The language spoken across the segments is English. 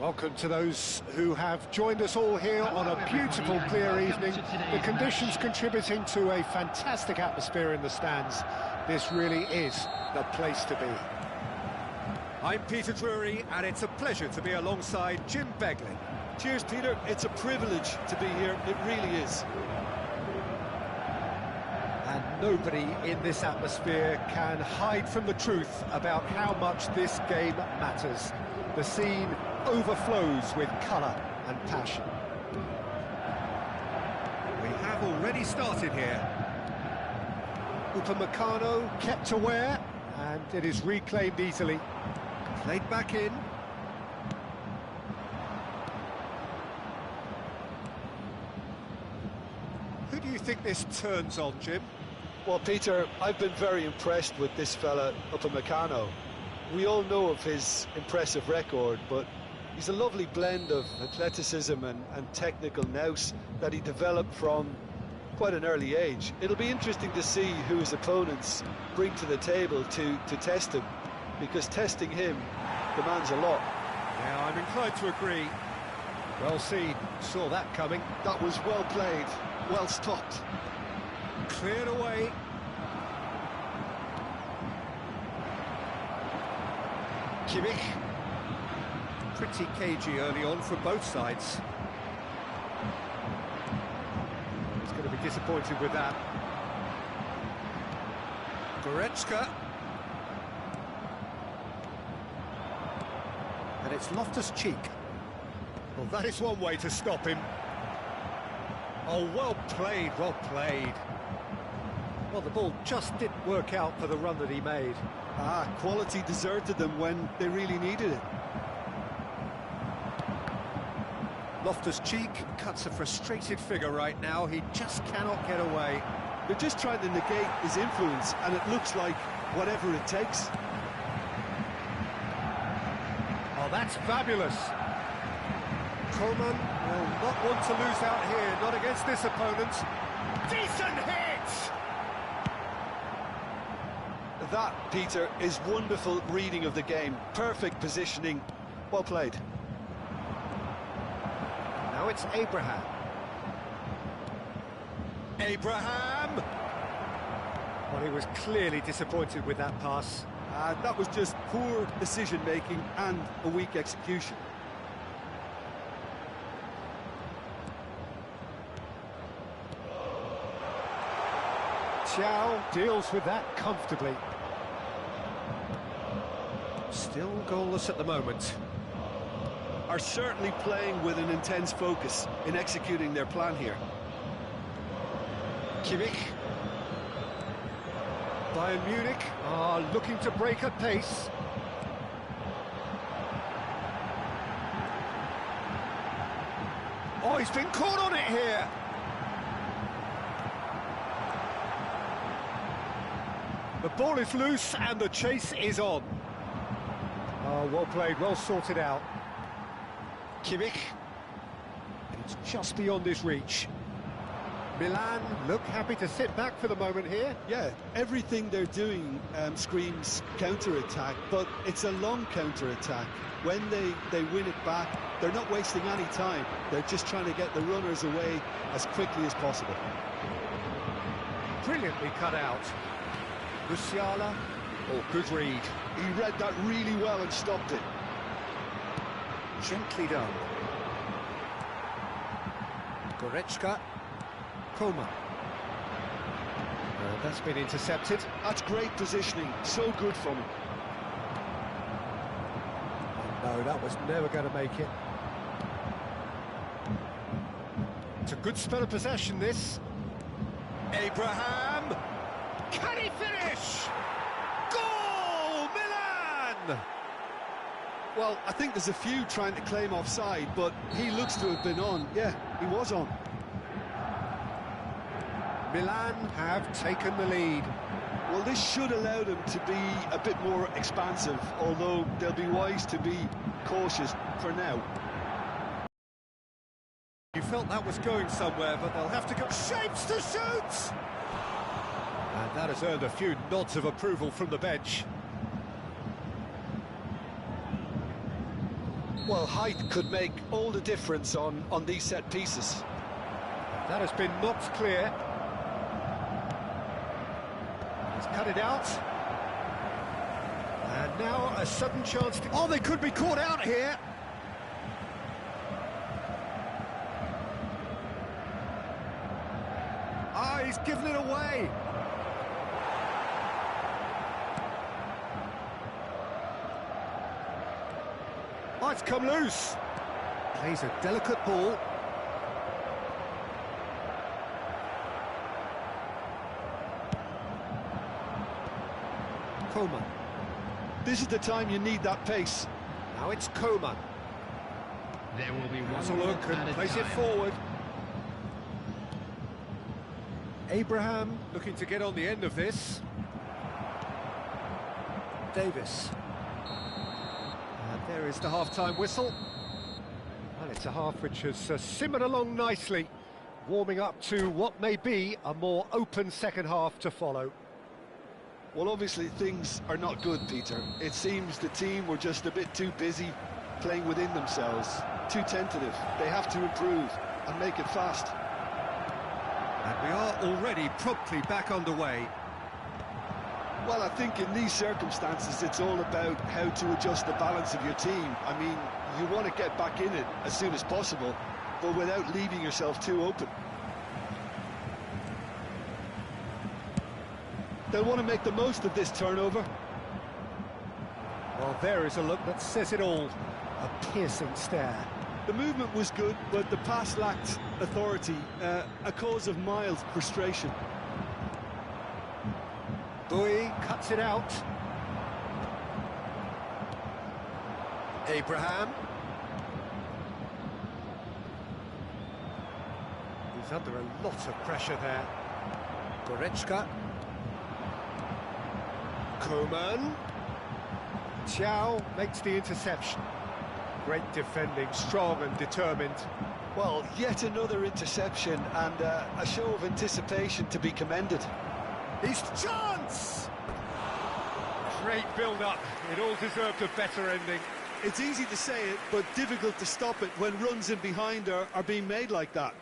Welcome to those who have joined us all here on a beautiful, clear evening. The conditions contributing to a fantastic atmosphere in the stands. This really is the place to be. I'm Peter Drury, and it's a pleasure to be alongside Jim Beglin. Cheers, Peter. It's a privilege to be here. It really is. And nobody in this atmosphere can hide from the truth about how much this game matters. The scene overflows with colour and passion. We have already started here. Upamecano kept aware, and it is reclaimed easily. Played back in. Who do you think this turns on, Jim? Well, Peter, I've been very impressed with this fella, Upamecano. We all know of his impressive record, but he's a lovely blend of athleticism and technical nous that he developed from quite an early age. It'll be interesting to see who his opponents bring to the table to test him, because testing him demands a lot. Yeah, I'm inclined to agree. Well seen, saw that coming. That was well played, well stopped. Cleared away. Kimmich. Pretty cagey early on from both sides. He's going to be disappointed with that. Goretzka. And it's Loftus-Cheek. Well, that is one way to stop him. Oh, well played, well played. Well, the ball just didn't work out for the run that he made. Quality deserted them when they really needed it. Loftus-Cheek cuts a frustrated figure right now. He just cannot get away. They're just trying to negate his influence, and it looks like whatever it takes. Oh, that's fabulous. Coleman will not want to lose out here, not against this opponent. Decent hit! That, Peter, is wonderful reading of the game. Perfect positioning. Well played. Now it's Abraham. Abraham! Well, he was clearly disappointed with that pass. That was just poor decision-making and a weak execution. Chow deals with that comfortably. Still goalless at the moment. Are certainly playing with an intense focus in executing their plan here. Kimmich. Bayern Munich are looking to break at pace. Oh, he's been caught on it here. The ball is loose and the chase is on. Oh, well played, well sorted out. Kimmich. It's just beyond his reach. Milan look happy to sit back for the moment here. Yeah, everything they're doing screams counter-attack, but it's a long counter-attack. When they win it back, they're not wasting any time. They're just trying to get the runners away as quickly as possible. Brilliantly cut out. Musiala, oh, good read. He read that really well and stopped it. Gently done. Goretzka. Coleman. That's been intercepted. That's great positioning, so good from him. No, that was never going to make it. It's a good spell of possession, this. Abraham! Can he finish? Goal! Milan! Well, I think there's a few trying to claim offside, but he looks to have been on. Yeah, he was on. Milan have taken the lead. Well, this should allow them to be a bit more expansive, although they'll be wise to be cautious for now. You felt that was going somewhere, but they'll have to go shapes to shoot! And that has earned a few nods of approval from the bench. Well, height could make all the difference on these set pieces. That has been knocked clear. He's cut it out. And now a sudden chance to... Oh, they could be caught out here. Ah, he's given it away. Oh, it's come loose. Plays a delicate ball. Coman. This is the time you need that pace. Now it's Coman. There will be Has a one look and plays it forward. Abraham looking to get on the end of this. Davis. And there is the half-time whistle. And it's a half which has simmered along nicely, warming up to what may be a more open second half to follow. Well, obviously things are not good, Peter. It seems the team were just a bit too busy playing within themselves, too tentative. They have to improve and make it fast. And we are already promptly back underway. Well, I think in these circumstances it's all about how to adjust the balance of your team. I mean, you want to get back in it as soon as possible, but without leaving yourself too open. They'll want to make the most of this turnover. Well, there is a look that says it all. A piercing stare. The movement was good, but the pass lacked authority, a cause of mild frustration. Bowie cuts it out. Abraham. He's under a lot of pressure there. Goretzka. Coman. Chow makes the interception. Great defending, strong and determined. Well, yet another interception and a show of anticipation to be commended. His chance! Great build-up. It all deserved a better ending. It's easy to say it, but difficult to stop it when runs in behind are being made like that.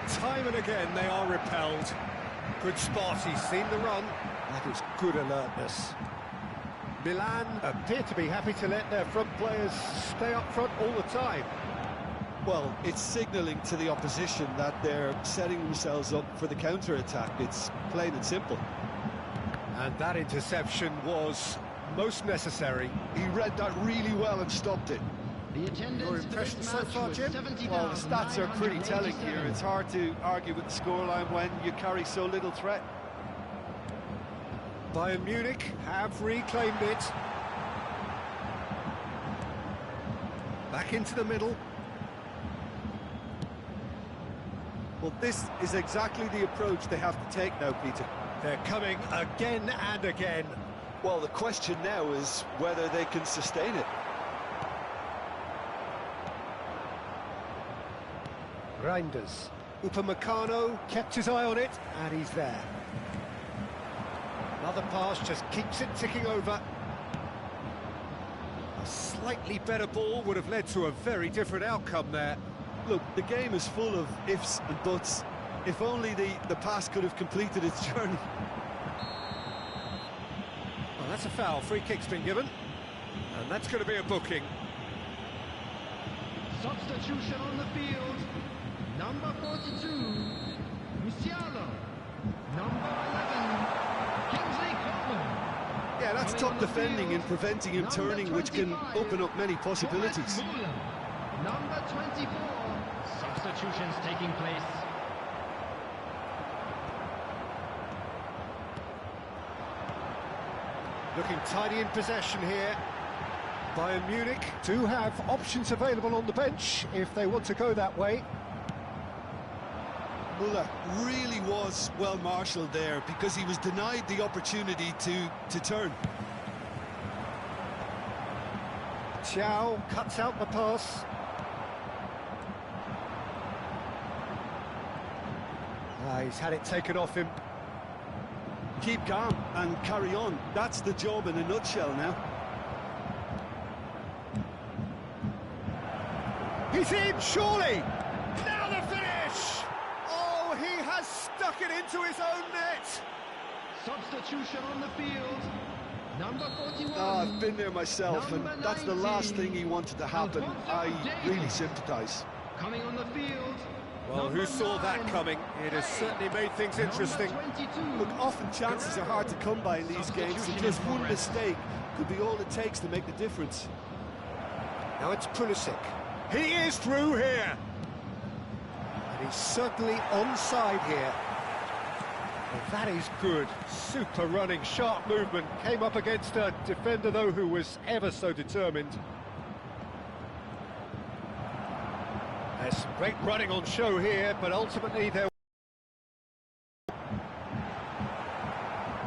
Time and again they are repelled. Good spot, he's seen the run. That is good alertness. Milan appear to be happy to let their front players stay up front all the time. Well, it's signalling to the opposition that they're setting themselves up for the counter-attack. It's plain and simple. And that interception was most necessary. He read that really well and stopped it. The attendance Your impressions so for this far, match Jim? was Well, the stats are pretty telling here. It's hard to argue with the scoreline when you carry so little threat. Bayern Munich have reclaimed it. Back into the middle. Well, this is exactly the approach they have to take now, Peter. They're coming again and again. Well, the question now is whether they can sustain it. Reinders. Upamecano kept his eye on it, and he's there. Another pass just keeps it ticking over. A slightly better ball would have led to a very different outcome there. Look, the game is full of ifs and buts. If only the pass could have completed its journey. Well, that's a foul. Free kick's been given. And that's going to be a booking. Substitution on the field. Number 42, Musiala. Number 11, Kingsley Coman. Yeah, that's top defending and preventing him turning, which can open up many possibilities. Bola. Number 24, substitutions taking place. Looking tidy in possession here. Bayern Munich do have options available on the bench if they want to go that way. Muller really was well marshalled there because he was denied the opportunity to turn. Chow cuts out the pass. He's had it taken off him. Keep calm and carry on. That's the job in a nutshell now. He's in, surely! Now the finish! Oh, he has stuck it into his own net! Substitution on the field. Number 41. Oh, I've been there myself, and that's the last thing he wanted to happen. I really sympathise. Coming on the field. Well, who saw that coming? It has certainly made things interesting. Look, often chances are hard to come by in these games, and just one mistake could be all it takes to make the difference. Now it's Pulisic. He is through here! And he's certainly onside here. Well, that is good. Super running, sharp movement. Came up against a defender, though, who was ever so determined. There's some great running on show here, but ultimately there...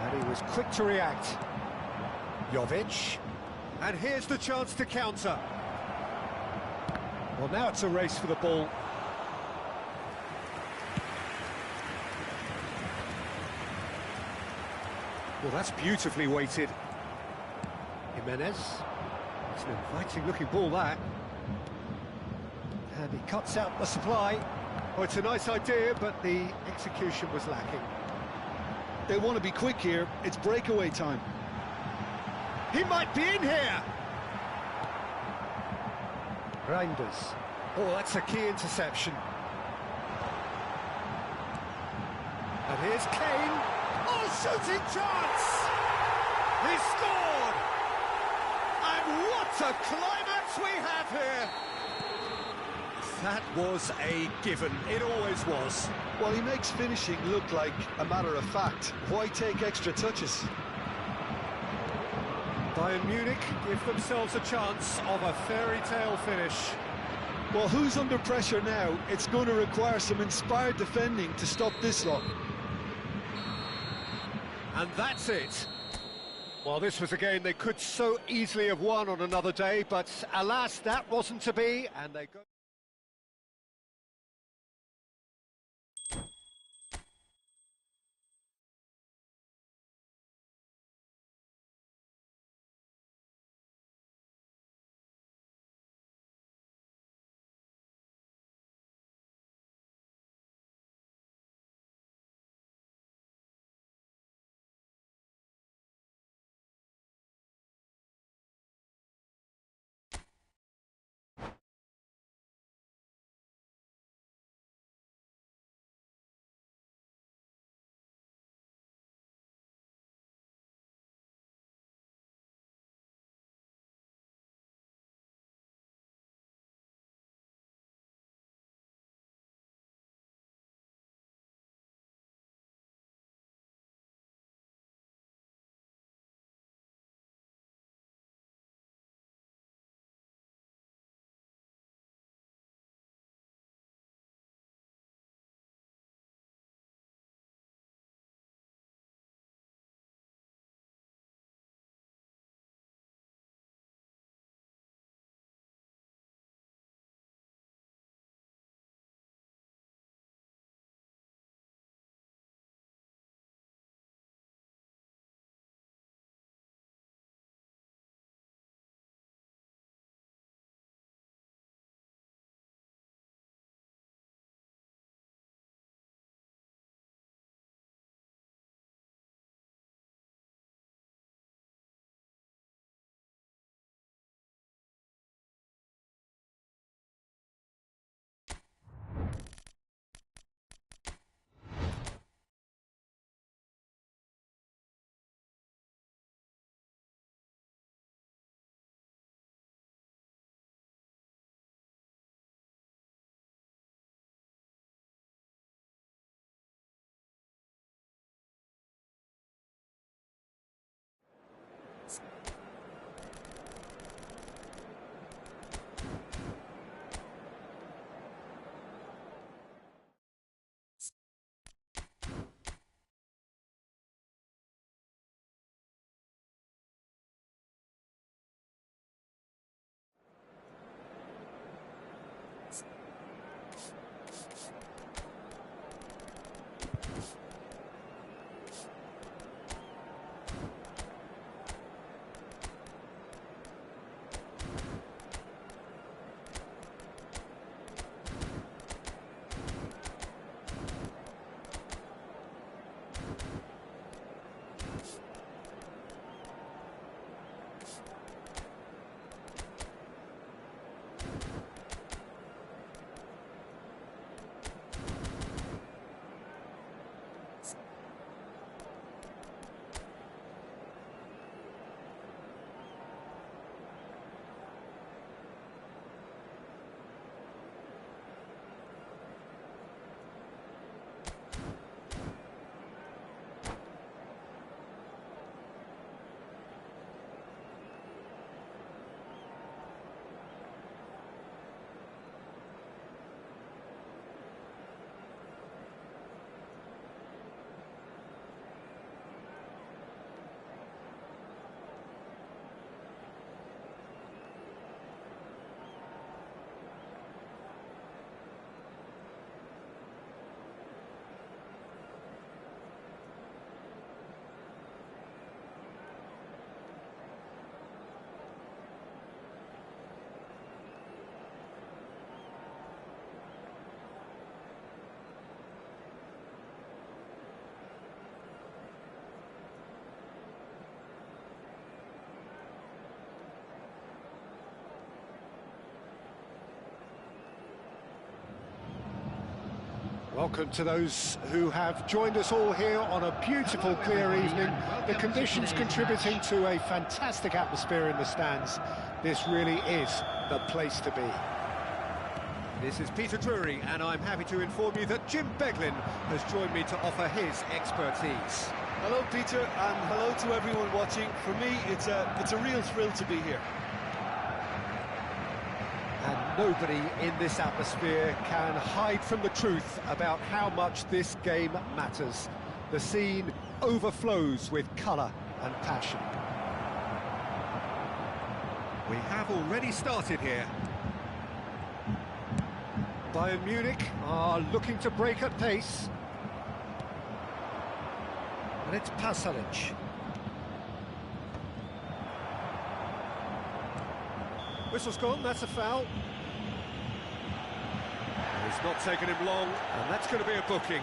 And he was quick to react. Jovic. And here's the chance to counter. Well, now it's a race for the ball. Well, that's beautifully weighted. Jimenez. It's an inviting-looking ball, that. And he cuts out the supply. Oh, it's a nice idea, but the execution was lacking. They want to be quick here. It's breakaway time. He might be in here! Reinders. Oh, that's a key interception. And here's Kane. Oh, shooting chance! He scored! And what a climax we have here! That was a given. It always was. Well, he makes finishing look like a matter of fact. Why take extra touches? Bayern Munich give themselves a chance of a fairy tale finish. Well, who's under pressure now? It's going to require some inspired defending to stop this lot. And that's it. Well, this was a game they could so easily have won on another day, but alas, that wasn't to be, and they go... Welcome to those who have joined us all here on a beautiful, clear evening. The conditions contributing to a fantastic atmosphere in the stands. This really is the place to be. This is Peter Drury, and I'm happy to inform you that Jim Beglin has joined me to offer his expertise. Hello, Peter, and hello to everyone watching. For me, it's a real thrill to be here. And nobody in this atmosphere can hide from the truth about how much this game matters. The scene overflows with colour and passion. We have already started here. Bayern Munich are looking to break at pace. And it's Pasalic. Whistle's gone, that's a foul. It's not taken him long, and that's going to be a booking.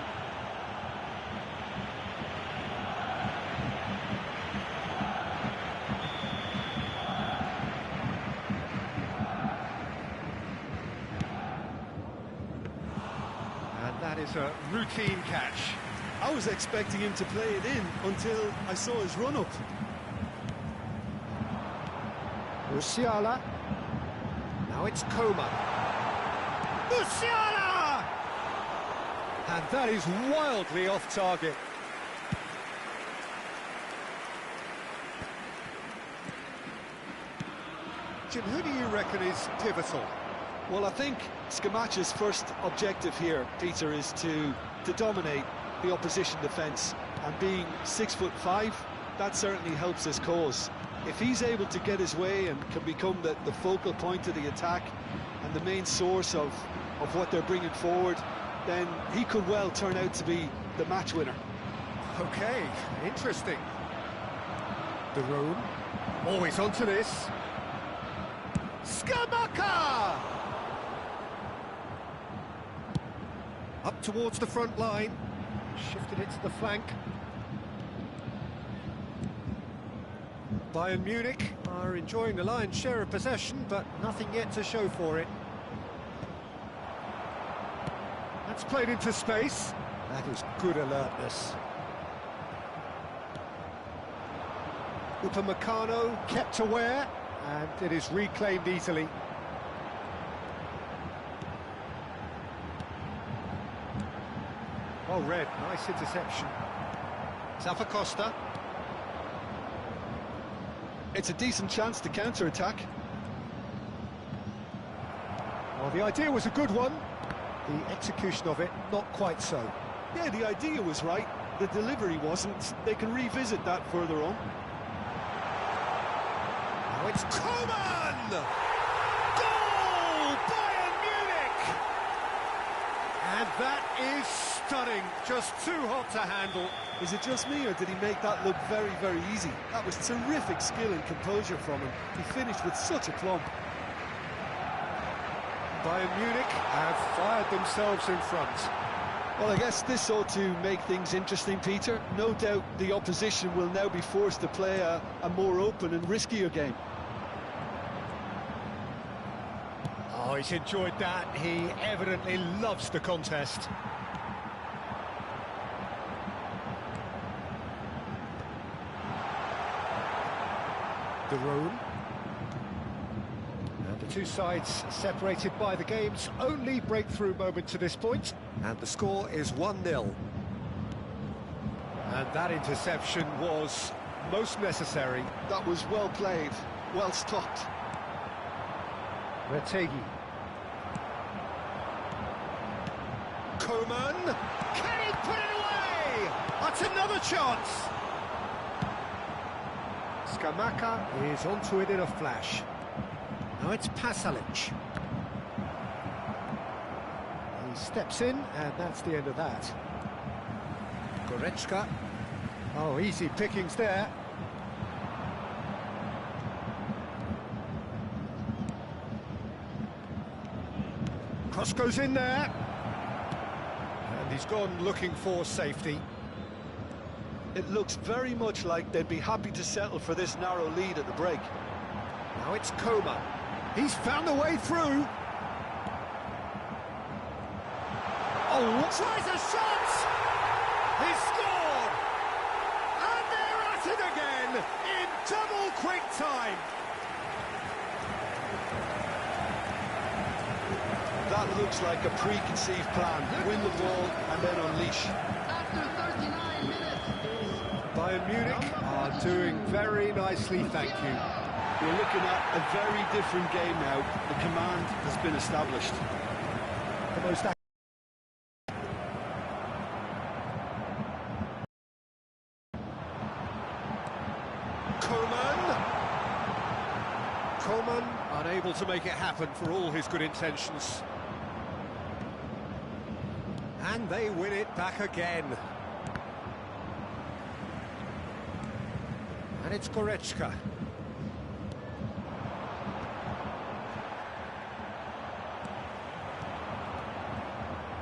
And that is a routine catch. I was expecting him to play it in until I saw his run-up. Musiala. Now it's Coman. Musiala! And that is wildly off target. Jim, who do you reckon is pivotal? Well, I think Scamacca's first objective here, Peter, is to dominate the opposition defence. And being 6'5", that certainly helps his cause. If he's able to get his way and can become the focal point of the attack and the main source of what they're bringing forward, then he could well turn out to be the match winner. Okay, interesting. De Roon. Always onto this. Scamacca! Up towards the front line. Shifted it to the flank. Bayern Munich are enjoying the lion's share of possession, but nothing yet to show for it. That's played into space. That is good alertness. Upamecano kept aware, and it is reclaimed easily. Well read, nice interception. Zappacosta. It's a decent chance to counter-attack. Well, the idea was a good one. The execution of it, not quite so. Yeah, the idea was right. The delivery wasn't. They can revisit that further on. Now it's Coman! Goal! Bayern Munich! And that is stunning. Just too hot to handle. Is it just me, or did he make that look very, very easy? That was terrific skill and composure from him. He finished with such aplomb. Bayern Munich have fired themselves in front. Well, I guess this ought to make things interesting, Peter. No doubt the opposition will now be forced to play a more open and riskier game. Oh, he's enjoyed that. He evidently loves the contest. De Roon. And the two sides separated by the game's only breakthrough moment to this point. And the score is 1-0. And that interception was most necessary. That was well played, well stopped. Retegi. Coman! Can he put it away? That's another chance! Scamacca is onto it in a flash. Now it's Pasalic. He steps in, and that's the end of that. Goretzka. Oh, easy pickings there. Cross goes in there. And he's gone looking for safety. It looks very much like they'd be happy to settle for this narrow lead at the break. Now it's Coman. He's found a way through. Oh, tries a shot! He scored! And they're at it again in double quick time. That looks like a preconceived plan. Win the ball and then unleash. After 39 minutes. Bayern Munich are doing very nicely, thank you. We're looking at a very different game now. The command has been established. The most Coman unable to make it happen for all his good intentions. And they win it back again. And it's Goretzka.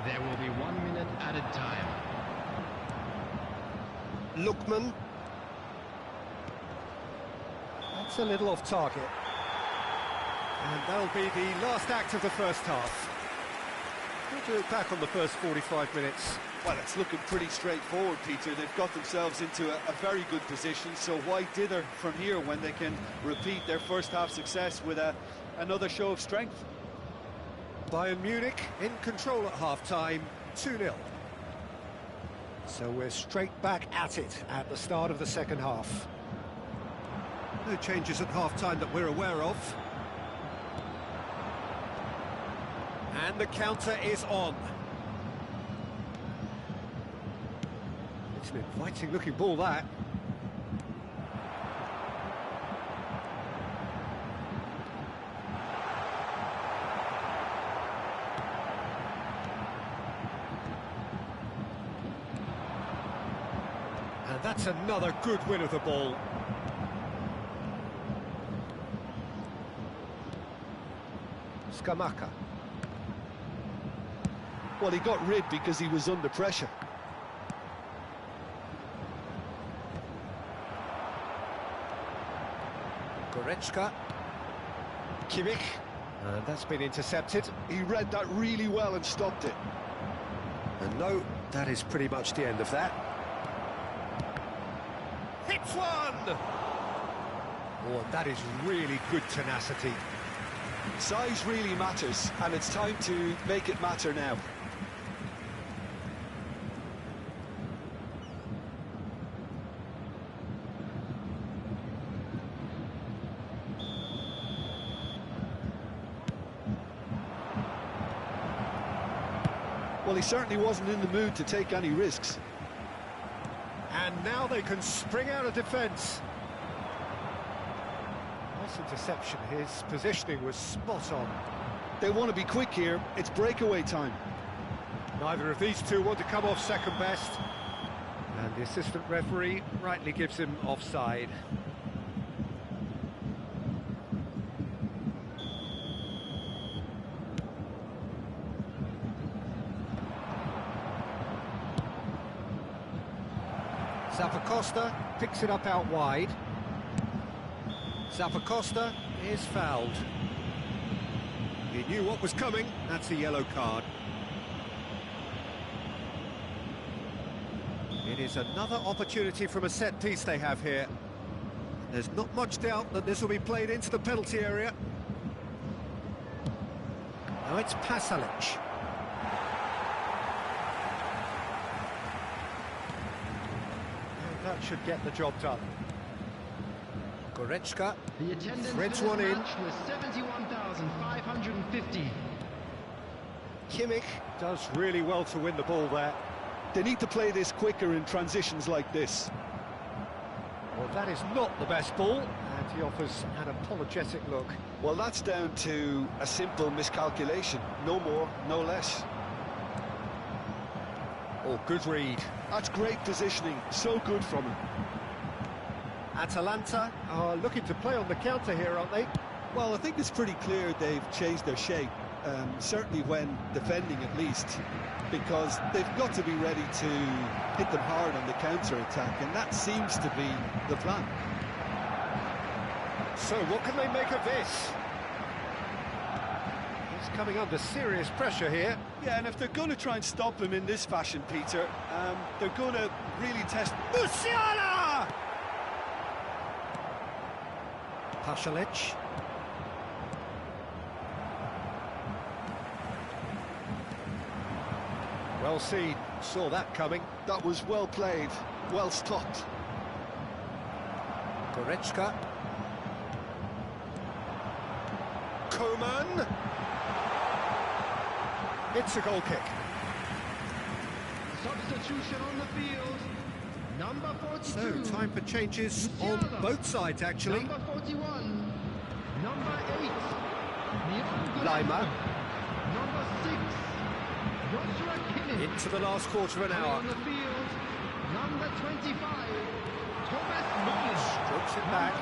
There will be 1 minute added time. Lookman. That's a little off target. And that'll be the last act of the first half. We'll do it back on the first 45 minutes. Well, it's looking pretty straightforward, Peter. They've got themselves into a very good position, so why dither from here when they can repeat their first half success with another show of strength? Bayern Munich in control at half-time, 2-0. So we're straight back at it at the start of the second half. No changes at half-time that we're aware of. And the counter is on. It's an inviting-looking ball, that. And that's another good win of the ball. Skamaka. Well, he got rid because he was under pressure. Goretzka. Kimmich. And that's been intercepted. He read that really well and stopped it. And no, that is pretty much the end of that. Hits one! Oh, that is really good tenacity. Size really matters, and it's time to make it matter now. Well, he certainly wasn't in the mood to take any risks. And now they can spring out of defence. Nice interception. His positioning was spot on. They want to be quick here. It's breakaway time. Neither of these two want to come off second best. And the assistant referee rightly gives him offside. Zappacosta picks it up out wide. Zappacosta is fouled. He knew what was coming. That's a yellow card. It is another opportunity from a set piece they have here. There's not much doubt that this will be played into the penalty area. Now it's Pasalic. That should get the job done. Goretzka. The attendance threads for this one in. match was 71,550. Kimmich does really well to win the ball there. They need to play this quicker in transitions like this. Well, that is not the best ball, and he offers an apologetic look. Well, that's down to a simple miscalculation. No more, no less. Oh, good read. That's great positioning. So good from him. Atalanta are looking to play on the counter here, aren't they? Well, I think it's pretty clear they've changed their shape, certainly when defending at least, because they've got to be ready to hit them hard on the counter-attack, and that seems to be the plan. So what can they make of this? He's coming under serious pressure here. Yeah, and if they're going to try and stop him in this fashion, Peter, they're going to really test... Musiala! Pasalic. Well seen, saw that coming. That was well played, well stopped. Goretzka. Coman. It's a goal kick. Substitution on the field. Number 42. So, time for changes on both sides, actually. Number 41. Number 8. Lima. Number 6. Joshua Kimmich. Into the last quarter of an hour. On the field. Number 25. Thomas Muller. Strokes it back.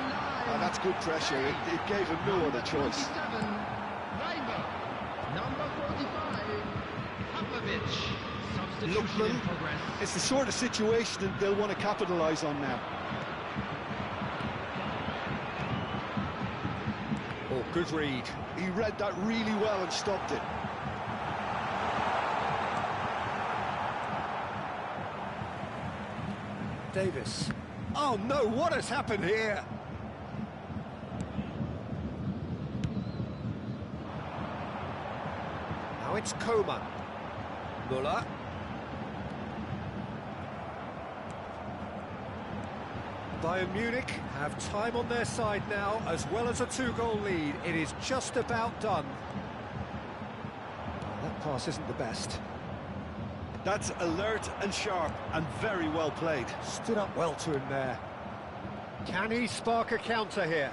Oh, that's good pressure. It gave him no other choice. 27. Reimer. Number 45. Pavlovic. Substitution in progress. It's the sort of situation that they'll want to capitalise on now. Oh, good read. He read that really well and stopped it. Davis. Oh no, what has happened here? Now it's Coman. Muller. Bayern Munich have time on their side now, as well as a two-goal lead. It is just about done. That pass isn't the best. That's alert and sharp and very well played. Stood up well to him there. Can he spark a counter here?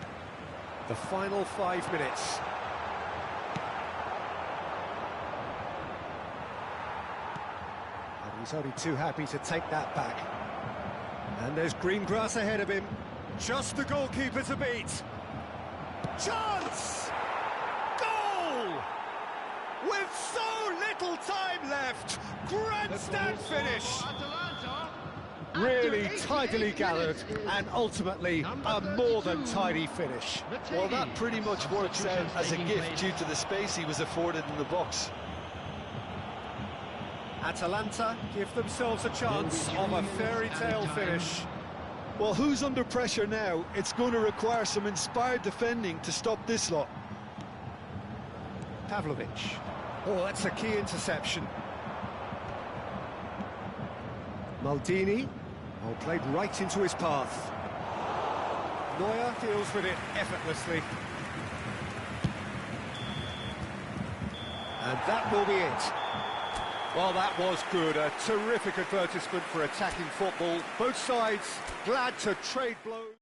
The final 5 minutes. And he's only too happy to take that back. And there's green grass ahead of him. Just the goalkeeper to beat. Chance! Goal! With so little time left. Grandstand finish. Really tidily gathered and ultimately a more than tidy finish. Well, that pretty much works out as a gift due to the space he was afforded in the box. Atalanta give themselves a chance of a fairy tale finish. Well, who's under pressure now? It's going to require some inspired defending to stop this lot. Pavlovic. Oh, that's a key interception. Maldini. Oh, played right into his path. Neuer deals with it effortlessly. And that will be it. Well, that was good. A terrific advertisement for attacking football. Both sides glad to trade blows.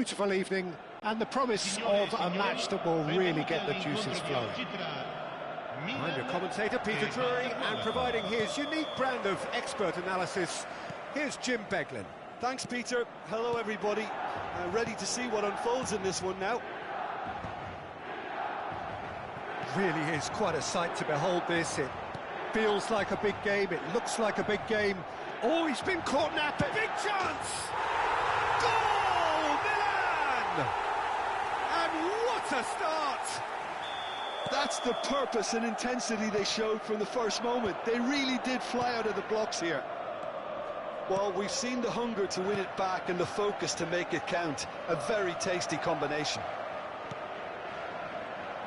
beautiful evening and the promise of a match that will really get the juices flowing. I'm your commentator, Peter Drury, and providing his unique brand of expert analysis, here's Jim Beglin. Thanks, Peter. Hello, everybody. Ready to see what unfolds in this one now. Really is quite a sight to behold this. It feels like a big game, it looks like a big game. Oh, he's been caught napping. Big chance! Goal, Milan! And what a start! That's the purpose and intensity they showed from the first moment. They really did fly out of the blocks here. Well, we've seen the hunger to win it back and the focus to make it count. A very tasty combination.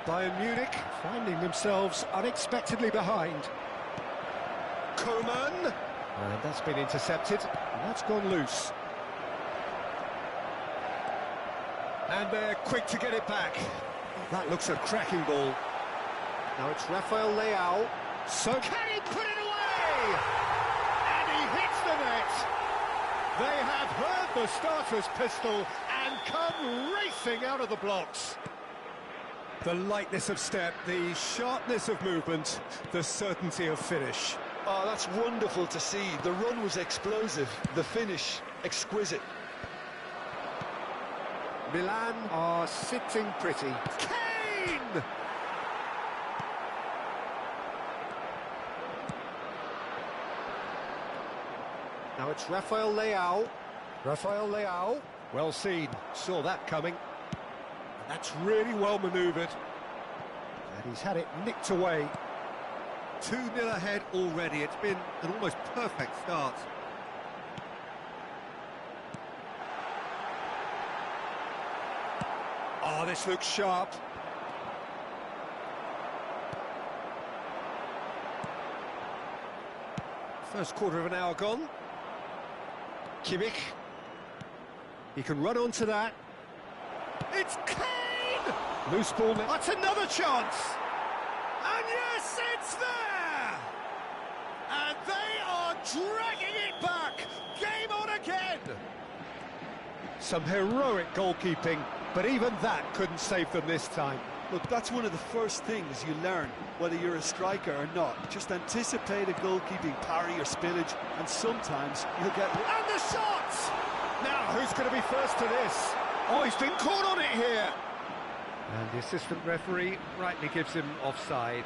Bayern Munich finding themselves unexpectedly behind. Coman! And that's been intercepted, and that's gone loose. And they're quick to get it back. That looks a cracking ball. Now it's Rafael Leao. So can he put it away? And he hits the net. They have heard the starter's pistol and come racing out of the blocks. The lightness of step, the sharpness of movement, the certainty of finish. Oh, that's wonderful to see. The run was explosive, the finish exquisite. Milan are sitting pretty. Kane! Now it's Rafael Leao. Rafael Leao. Well seen, saw that coming. And that's really well manoeuvred. And he's had it nicked away. 2-0 ahead already. It's been an almost perfect start. Oh, this looks sharp. First quarter of an hour gone. Kimmich. He can run onto that. It's Kane! Loose ball. That's another chance! And yes, it's there! And they are dragging it back! Game on again! Some heroic goalkeeping, but even that couldn't save them this time. Look, that's one of the first things you learn, whether you're a striker or not. Just anticipate a goalkeeping parry or spillage, and sometimes you'll get... And the shot! Now, who's going to be first to this? Oh, he's been caught on it here! And the assistant referee rightly gives him offside.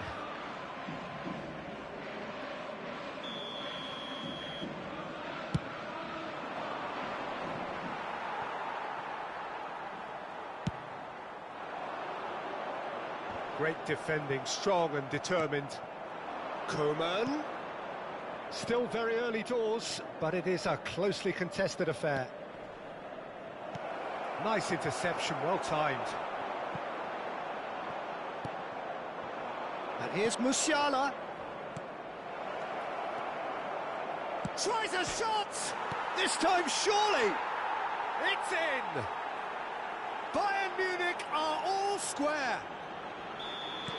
Great defending, strong and determined. Coman. Still very early doors, but it is a closely contested affair. Nice interception, well timed. And here's Musiala. Tries a shot! This time, surely! It's in! Bayern Munich are all square.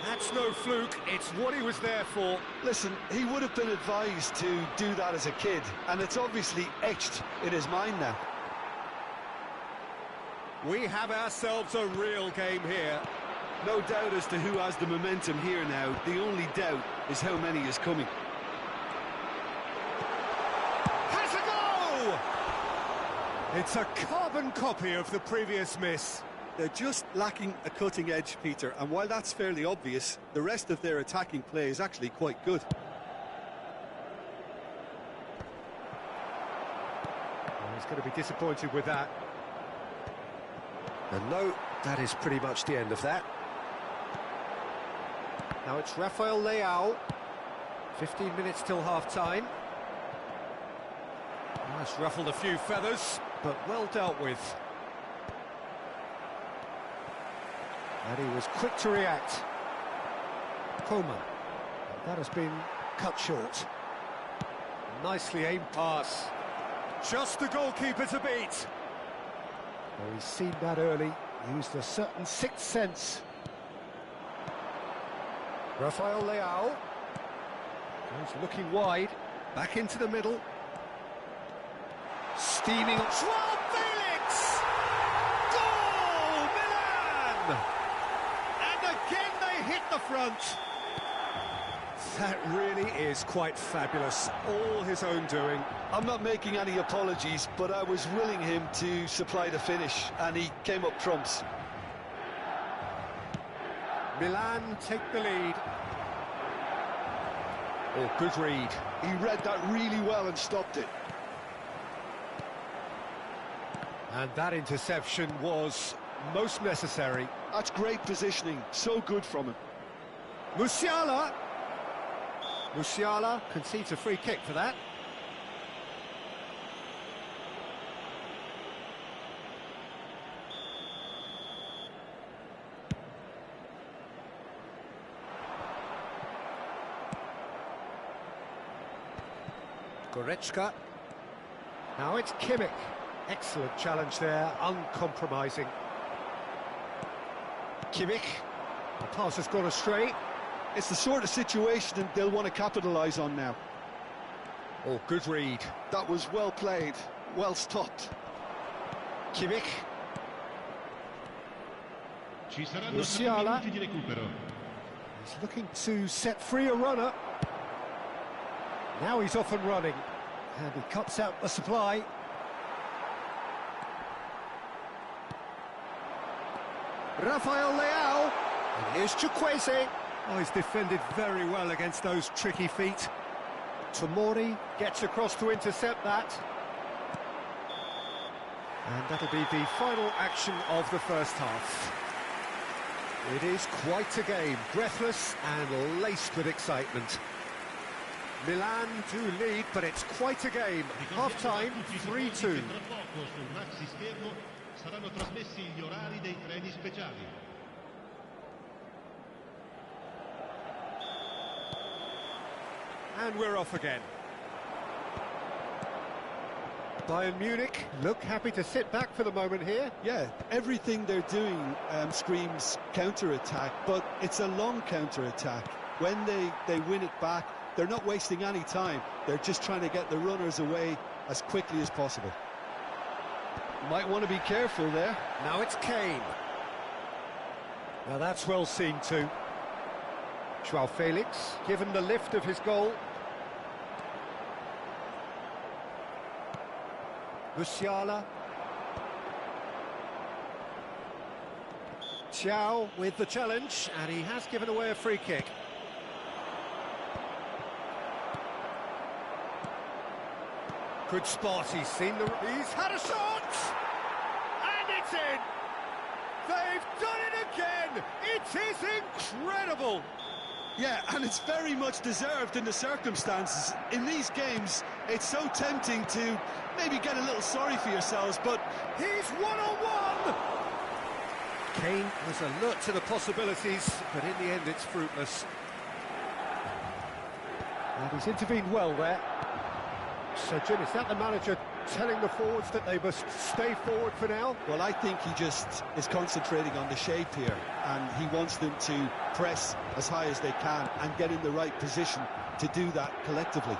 That's no fluke, it's what he was there for. Listen, he would have been advised to do that as a kid, and it's obviously etched in his mind now. We have ourselves a real game here. No doubt as to who has the momentum here now. The only doubt is how many is coming. Has a goal! It's a carbon copy of the previous miss. They're just lacking a cutting edge, Peter, and while that's fairly obvious, the rest of their attacking play is actually quite good. Well, he's going to be disappointed with that. And no, that is pretty much the end of that. Now it's Rafael Leao. 15 minutes till half-time. Nice, ruffled a few feathers, but well dealt with. And he was quick to react. Coman. That has been cut short. Nicely aimed pass. Just the goalkeeper to beat. Well, he's seen that early, used a certain sixth sense. Rafael Leao. He's looking wide, back into the middle. Steaming on. Joao Felix! Goal! And again they hit the front. That really is quite fabulous. All his own doing. I'm not making any apologies, but I was willing him to supply the finish, and he came up trumps. Milan take the lead. Oh, good read. He read that really well and stopped it. And that interception was most necessary. That's great positioning, so good from him. Musiala concedes a free kick for that. Goretzka. Now it's Kimmich. Excellent challenge there, uncompromising. Kimmich. The pass has gone astray. It's the sort of situation they'll want to capitalise on now. Oh, good read. That was well played, well stopped. Kimmich. Musiala. He's looking to set free a runner. Now he's off and running. And he cuts out the supply. Rafael Leao. And here's Chukwueze. Oh, he's defended very well against those tricky feet. Tomori gets across to intercept that. And that'll be the final action of the first half. It is quite a game, breathless and laced with excitement. Milan do lead, but it's quite a game. Half-time, 3-2. Saranno trasmessi gli orari dei treni speciali. And we're off again. Bayern Munich look happy to sit back for the moment here. Yeah, everything they're doing screams counter-attack, but it's a long counter-attack. When they win it back, they're not wasting any time. They're just trying to get the runners away as quickly as possible. Might want to be careful there. Now it's Kane. Now that's well seen too. Joao Felix given the lift of his goal. Musiala. Thiaw with the challenge, and he has given away a free kick. Good spot, he's seen the... He's had a shot! And it's in! They've done it again! It is incredible! Yeah, and it's very much deserved in the circumstances. In these games, it's so tempting to maybe get a little sorry for yourselves, but... He's one-on-one! Kane was alert to the possibilities, but in the end it's fruitless. And he's intervened well there. So, Jim, is that the manager telling the forwards that they must stay forward for now? Well, I think he just is concentrating on the shape here, and he wants them to press as high as they can and get in the right position to do that collectively.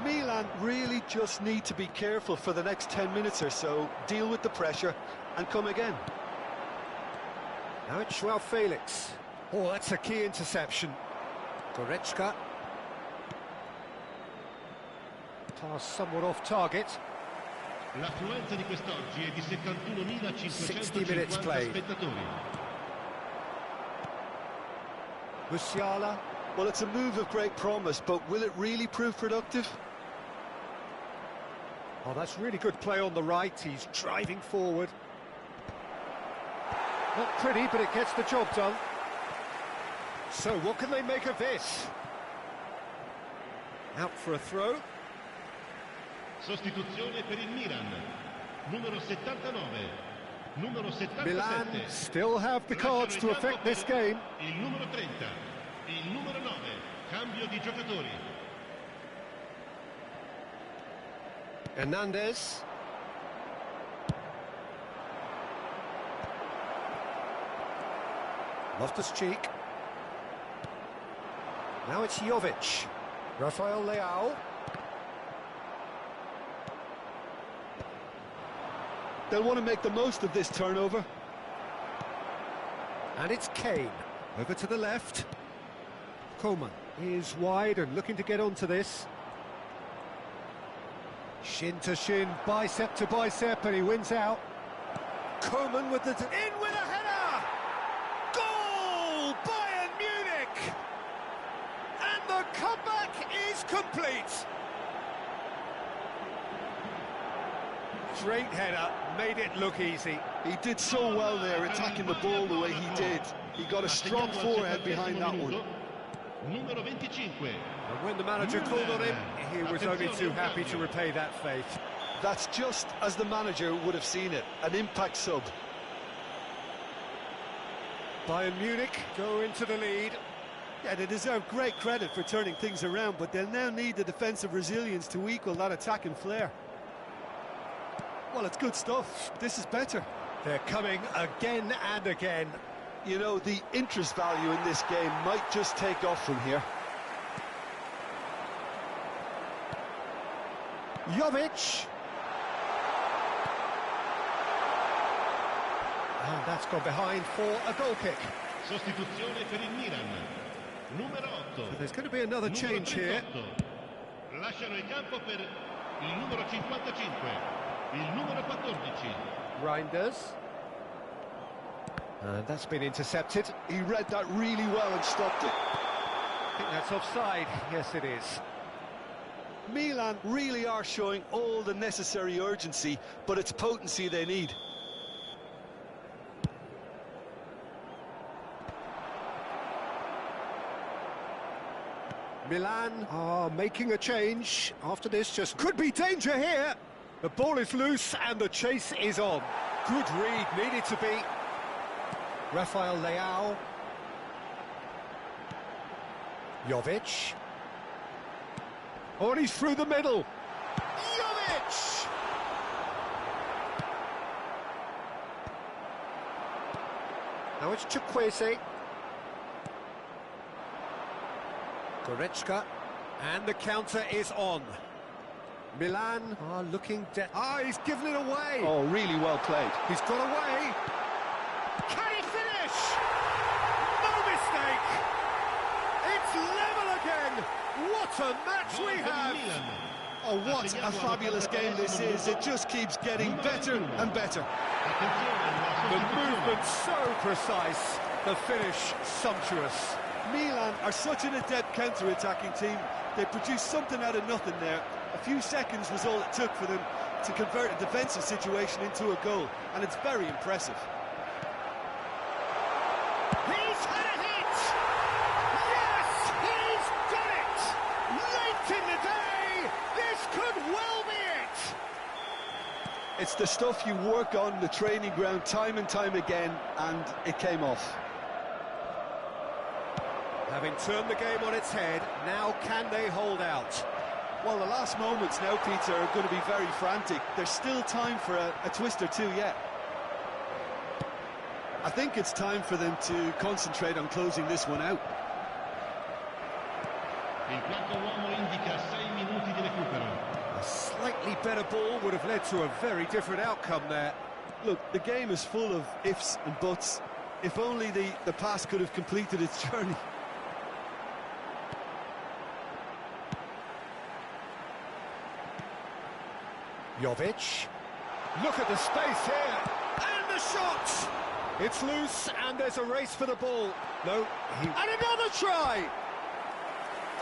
Milan really just need to be careful for the next 10 minutes or so, deal with the pressure and come again. Now it's Joao Felix. Oh, that's a key interception. Goretzka. Pass somewhat off target. L'affluenza di quest'oggi è di 71.550 60 minutes played. spettatori. Musiala. Well, it's a move of great promise, but will it really prove productive? Oh, that's really good play on the right. He's driving forward. Not pretty, but it gets the job done. So, what can they make of this? Out for a throw. Sostituzione per il Milan. Numero 79. Numero 77. Milan still have the cards to affect this game. Il numero 30. Il numero 9. Cambio di giocatori. Hernandez. Loftus-Cheek. Now it's Jovic. Rafael Leao. They'll want to make the most of this turnover. And it's Kane. Over to the left. Coman is wide and looking to get onto this. Shin to shin, bicep to bicep, and he wins out. Coman with the... in with a header! Goal! Bayern Munich! And the comeback is complete! Straight header, made it look easy. He did so well there, attacking the ball the way he did. He got a strong forehead behind that one. Numero 25. And when the manager called on him, he was only too happy to repay that faith. That's just as the manager would have seen it, an impact sub. Bayern Munich go into the lead. Yeah, they deserve great credit for turning things around, but they'll now need the defensive resilience to equal that attacking flair. Well, it's good stuff. This is better. They're coming again and again. You know, the interest value in this game might just take off from here. Jovic. And that's gone behind for a goal kick. Sostituzione per il Milan. Numero 8. So there's going to be another change here. Lasciano il campo per il numero 55, il numero 14. Reinders. And that's been intercepted. He read that really well and stopped it. I think that's offside. Yes, it is. Milan really are showing all the necessary urgency, but it's potency they need. Milan are making a change. After this, just could be danger here. The ball is loose and the chase is on. Good read, needed to be. Rafael Leao. Jovic. Oh, and he's through the middle. Jovic! Now it's Chukwueze. Goretzka. And the counter is on. Milan are looking dead. He's given it away. Oh, really well played. He's got away. Can he finish? No mistake. It's level again. What a match we have. Oh, what a fabulous game this is. It just keeps getting better and better. The movement so precise. The finish sumptuous. Milan are such an adept counter-attacking team. They produced something out of nothing there. A few seconds was all it took for them to convert a defensive situation into a goal, and it's very impressive. He's had a hit! Yes, he's done it! Late in the day, this could well be it! It's the stuff you work on the training ground time and time again, and it came off. Having turned the game on its head, now can they hold out? Well, the last moments now, Peter, are going to be very frantic. There's still time for a twist or two yet. I think it's time for them to concentrate on closing this one out. Il quarto uomo indica 6 minuti di recupero. A slightly better ball would have led to a very different outcome there. Look, the game is full of ifs and buts. If only the pass could have completed its journey. Jovic. Look at the space here. And the shot! It's loose and there's a race for the ball. No, and another try!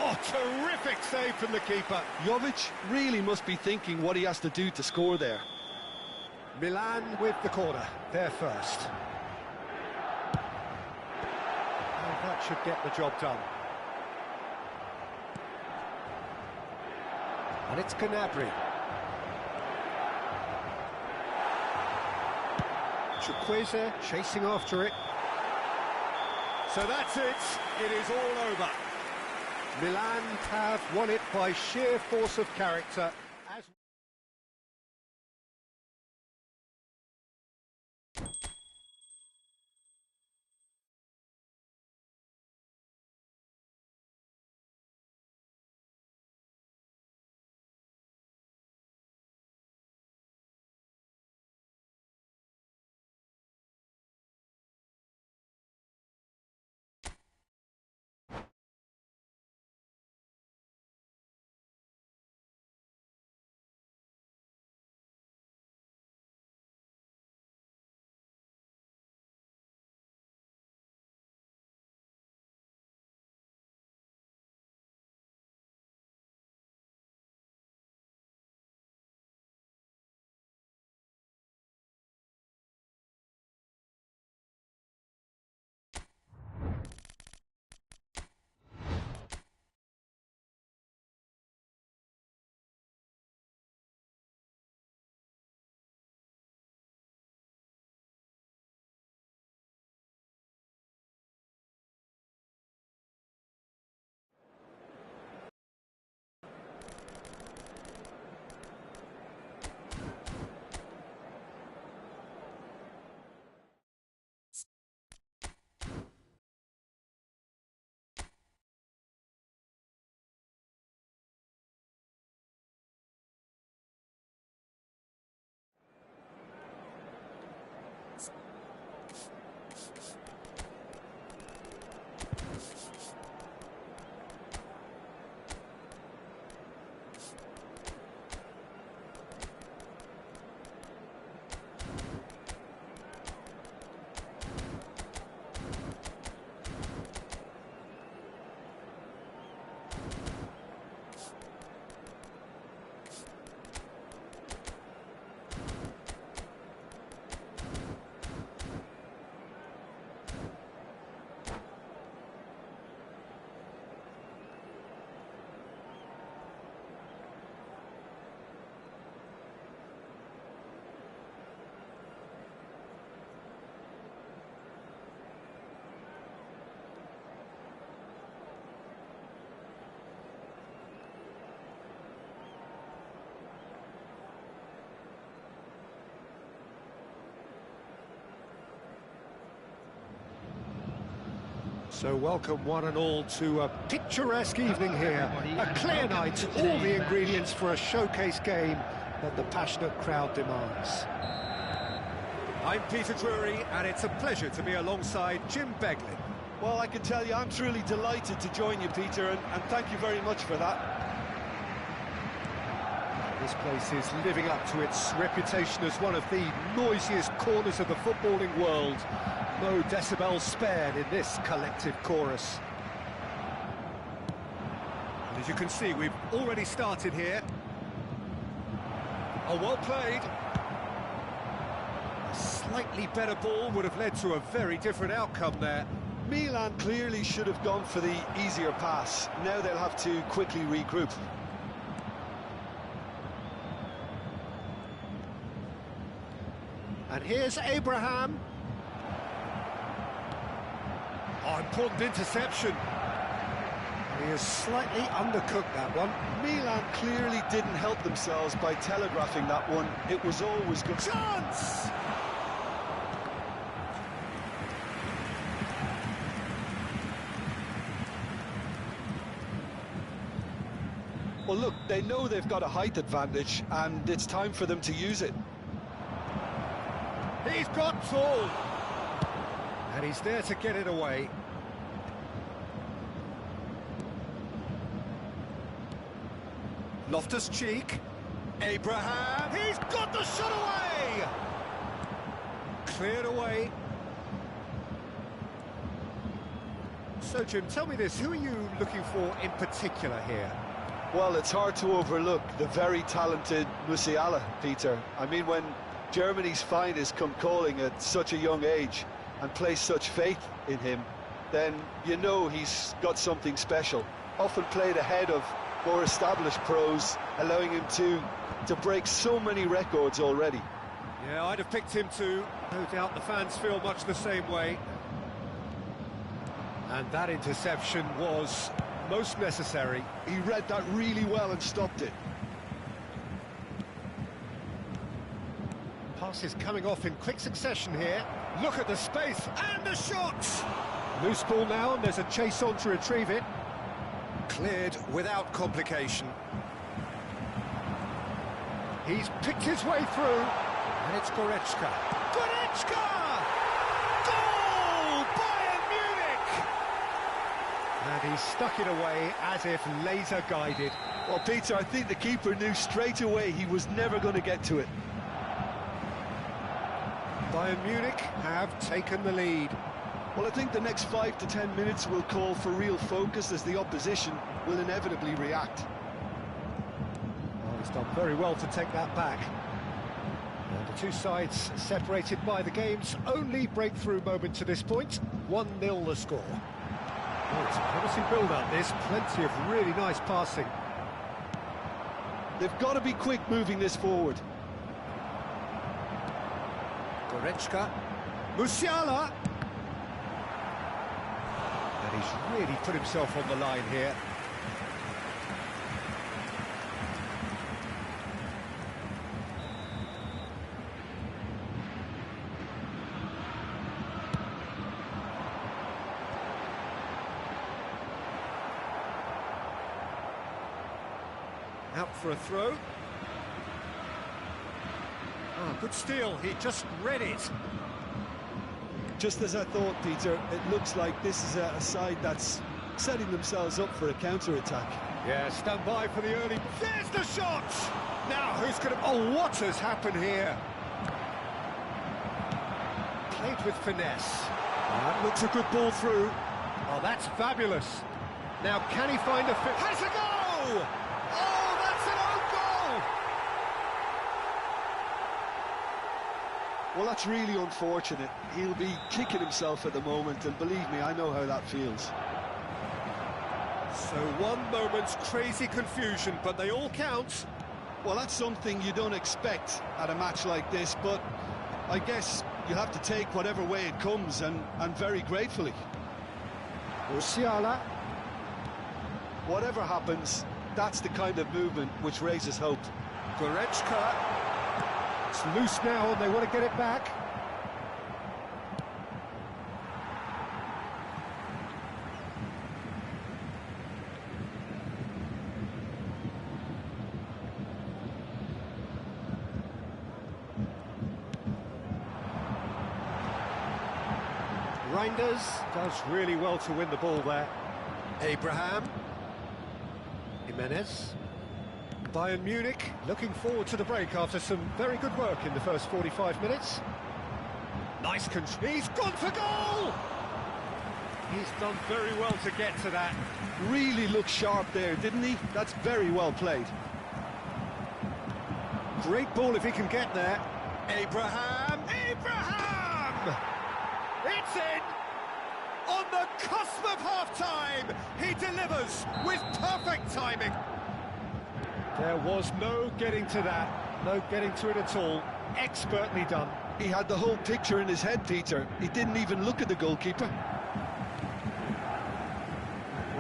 Oh, terrific save from the keeper. Jovic really must be thinking what he has to do to score there. Milan with the corner. They're first. And that should get the job done. And it's Gnabry. Chukwueze chasing after it. So that's it. It is all over. Milan have won it by sheer force of character. So welcome one and all to a picturesque evening here. A clear night, all the ingredients for a showcase game that the passionate crowd demands. I'm Peter Drury, and it's a pleasure to be alongside Jim Beglin. Well, I can tell you, I'm truly delighted to join you, Peter, and thank you very much for that. This place is living up to its reputation as one of the noisiest corners of the footballing world. No decibels spared in this collective chorus. And as you can see, we've already started here. Oh, well played. A slightly better ball would have led to a very different outcome there. Milan clearly should have gone for the easier pass. Now they'll have to quickly regroup. And here's Abraham. Oh, important interception. He has slightly undercooked that one. Milan clearly didn't help themselves by telegraphing that one. It was always good. Chance! Well, look, they know they've got a height advantage, and it's time for them to use it. He's got tall. And he's there to get it away. Loftus-Cheek. Abraham. He's got the shot away. Cleared away. So, Jim, tell me this. Who are you looking for in particular here? Well, it's hard to overlook the very talented Musiala, Peter. I mean, when Germany's finest come calling at such a young age and place such faith in him, then you know he's got something special. Often played ahead of more established pros, allowing him to break so many records already. Yeah, I'd have picked him too. No doubt the fans feel much the same way. And that interception was most necessary. He read that really well and stopped it. Passes coming off in quick succession here. Look at the space and the shot! Loose ball now, and there's a chase on to retrieve it. Cleared without complication. He's picked his way through, and it's Goretzka. Goretzka! Goal! Bayern Munich! And he stuck it away as if laser-guided. Well, Peter, I think the keeper knew straight away he was never going to get to it. Bayern Munich have taken the lead. Well, I think the next 5 to 10 minutes will call for real focus as the opposition will inevitably react. Well, he's done very well to take that back. And the two sides separated by the game's only breakthrough moment to this point. 1-0 the score. Oh, it's a promising build-up, this. Plenty of really nice passing. They've got to be quick moving this forward. Goretzka. Musiala. And he's really put himself on the line here. Out for a throw. Oh, good steal. He just read it. Just as I thought, Peter, it looks like this is a side that's setting themselves up for a counter-attack. Yeah, stand by for the early... There's the shot! Now, who's going to... Oh, what has happened here? Played with finesse. That looks a good ball through. Oh, that's fabulous. Now, can he find a fit? Has a go! Oh, that's an own goal! Well, that's really unfortunate. He'll be kicking himself at the moment, and believe me, I know how that feels. So one moment's crazy confusion, but they all count. Well, that's something you don't expect at a match like this, but I guess you have to take whatever way it comes, and very gratefully. Musiala. Whatever happens, that's the kind of movement which raises hope. Goretzka. It's loose now, and they want to get it back. Reinders does really well to win the ball there. Abraham. Jimenez. Bayern Munich looking forward to the break after some very good work in the first 45 minutes. Nice control. He's gone for goal! He's done very well to get to that. Really looked sharp there, didn't he? That's very well played. Great ball if he can get there. Abraham! Abraham! It's in! On the cusp of half-time, he delivers with perfect timing. There was no getting to that, no getting to it at all. Expertly done. He had the whole picture in his head, Peter. He didn't even look at the goalkeeper.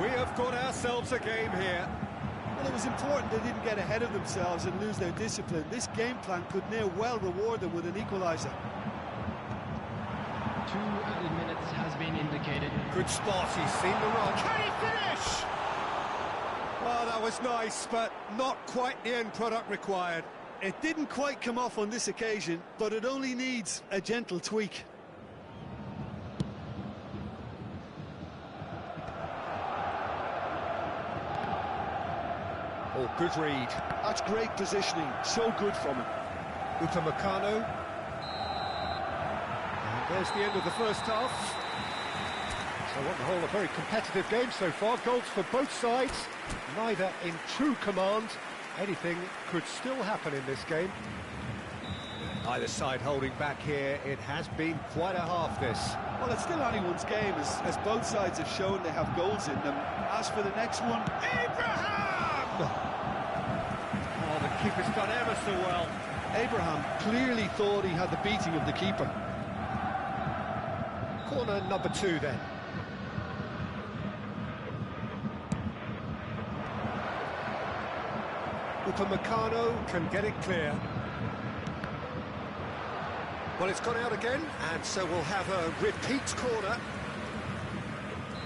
We have got ourselves a game here. Well, it was important they didn't get ahead of themselves and lose their discipline. This game plan could near well reward them with an equaliser. 2 added minutes has been indicated. Good spot, he's seen the run. Can he finish? Oh, that was nice, but not quite the end product required. It didn't quite come off on this occasion, but it only needs a gentle tweak. Oh, good read. That's great positioning, so good from him. Upamecano. And there's the end of the first half. So on the whole, a very competitive game so far. Goals for both sides, neither in true command. Anything could still happen in this game. Either side holding back here. It has been quite a half, this. Well, it's still anyone's game, as both sides have shown they have goals in them. As for the next one... Abraham! Oh, the keeper's done ever so well. Abraham clearly thought he had the beating of the keeper. Corner number 2 then. Upamecano can get it clear. Well, it's gone out again, and so we'll have a repeat corner.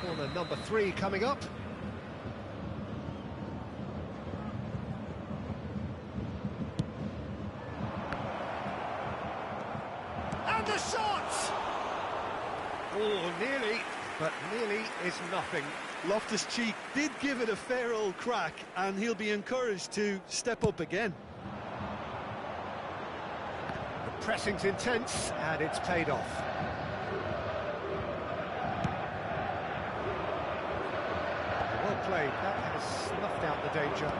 Corner number 3 coming up. And the shot! Oh, nearly, but nearly is nothing. Loftus-Cheek did give it a fair old crack, and he'll be encouraged to step up again. The pressing's intense, and it's paid off. Well played, that has snuffed out the danger.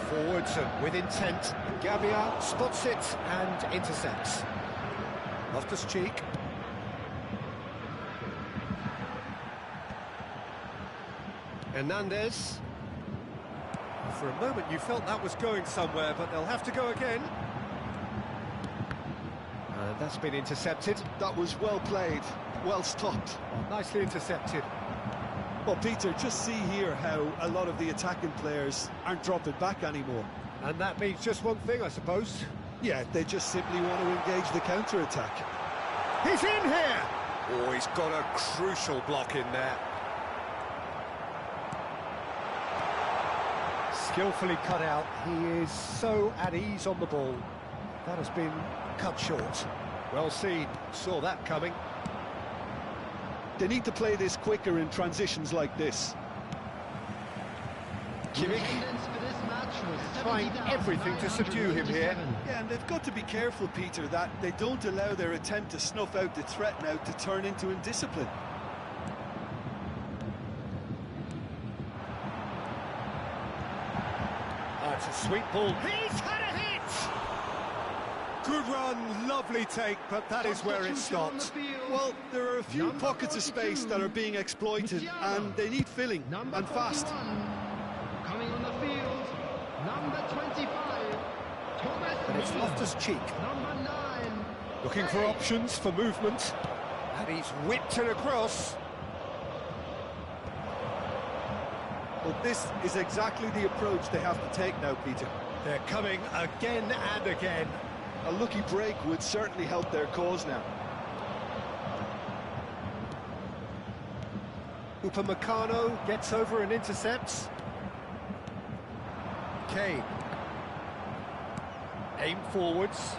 Forwards and with intent, Gabia spots it and intercepts. Loftus-Cheek. Hernandez. For a moment you felt that was going somewhere, but they'll have to go again. And that's been intercepted. That was well played, well stopped. Oh, nicely intercepted. Well, Peter, just see here how a lot of the attacking players aren't dropping back anymore. And that means just one thing, I suppose. Yeah, they just simply want to engage the counter-attack. He's in here! Oh, he's got a crucial block in there. Skillfully cut out. He is so at ease on the ball. That has been cut short. Well seen. Saw that coming. They need to play this quicker in transitions like this. Kimmich trying everything to subdue him here. Yeah, and they've got to be careful, Peter, that they don't allow their attempt to snuff out the threat now to turn into indiscipline. That's a sweet ball. He's had a hit! Good run, lovely take, but that is where it stopped. Well, there are a few pockets of space that are being exploited, and they need filling, and fast. Coming on the field, number 25, Thomas. And it's Loftus-Cheek. Number 9. Looking for options for movement. And he's whipped it across. Well, this is exactly the approach they have to take now, Peter. They're coming again and again. A lucky break would certainly help their cause now. Upamecano gets over and intercepts. Kane. Aim forwards.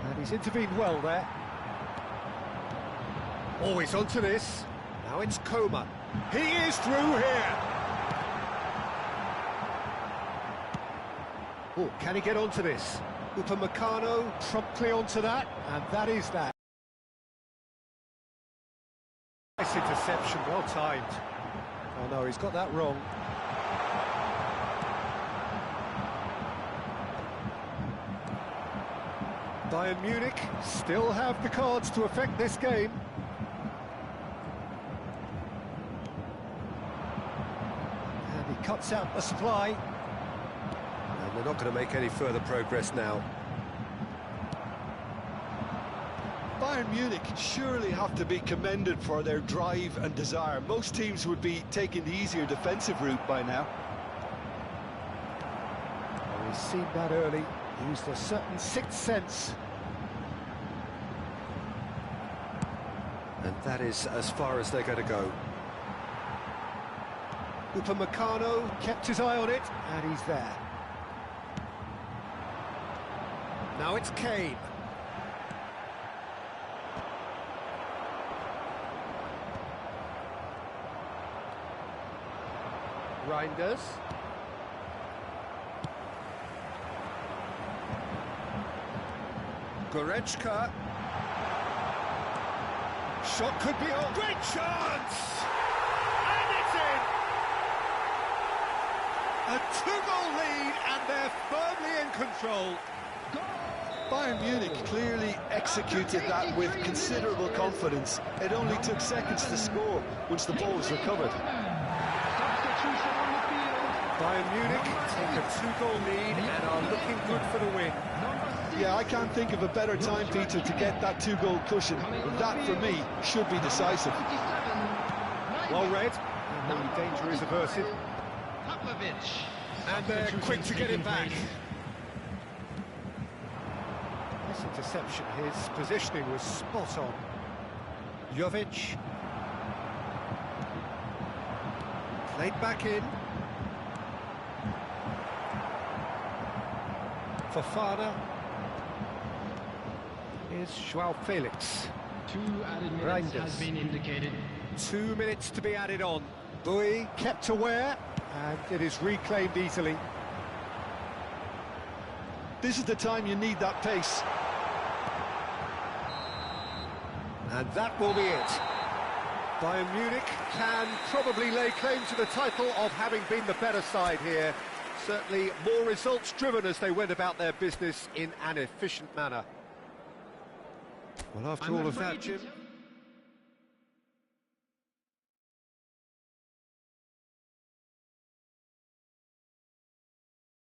And he's intervened well there. Always onto this. Now it's Coma. He is through here. Oh, can he get onto this? Upamecano promptly onto that, and that is that. Nice interception, well timed. Oh no, he's got that wrong. Bayern Munich still have the cards to affect this game. And he cuts out the supply. And they're not going to make any further progress now. Bayern Munich surely have to be commended for their drive and desire. Most teams would be taking the easier defensive route by now. Well, he's seen that early, used a certain sixth sense. And that is as far as they're going to go. Upamecano kept his eye on it, and he's there. Now it's Kane. Reinders. Goretzka. Shot could be on. Great chance! And it's in! A two-goal lead, and they're firmly in control. Bayern Munich clearly executed that with considerable confidence. It only took seconds to score once the ball was recovered. Bayern Munich take a two-goal lead and are looking good for the win. Yeah, I can't think of a better time, Peter, to get that two-goal cushion. That, for me, should be decisive. Well read, and the danger is averted. And they're quick to get it back. This interception, his positioning was spot on. Jovic. Played back in. Fofana. Here's Joao Felix. 2 added minutes has been indicated. 2 minutes to be added on. Bui kept aware, and it is reclaimed easily. This is the time you need that pace. And that will be it. Bayern Munich can probably lay claim to the title of having been the better side here. Certainly more results-driven as they went about their business in an efficient manner. Well, after all of that, Jim...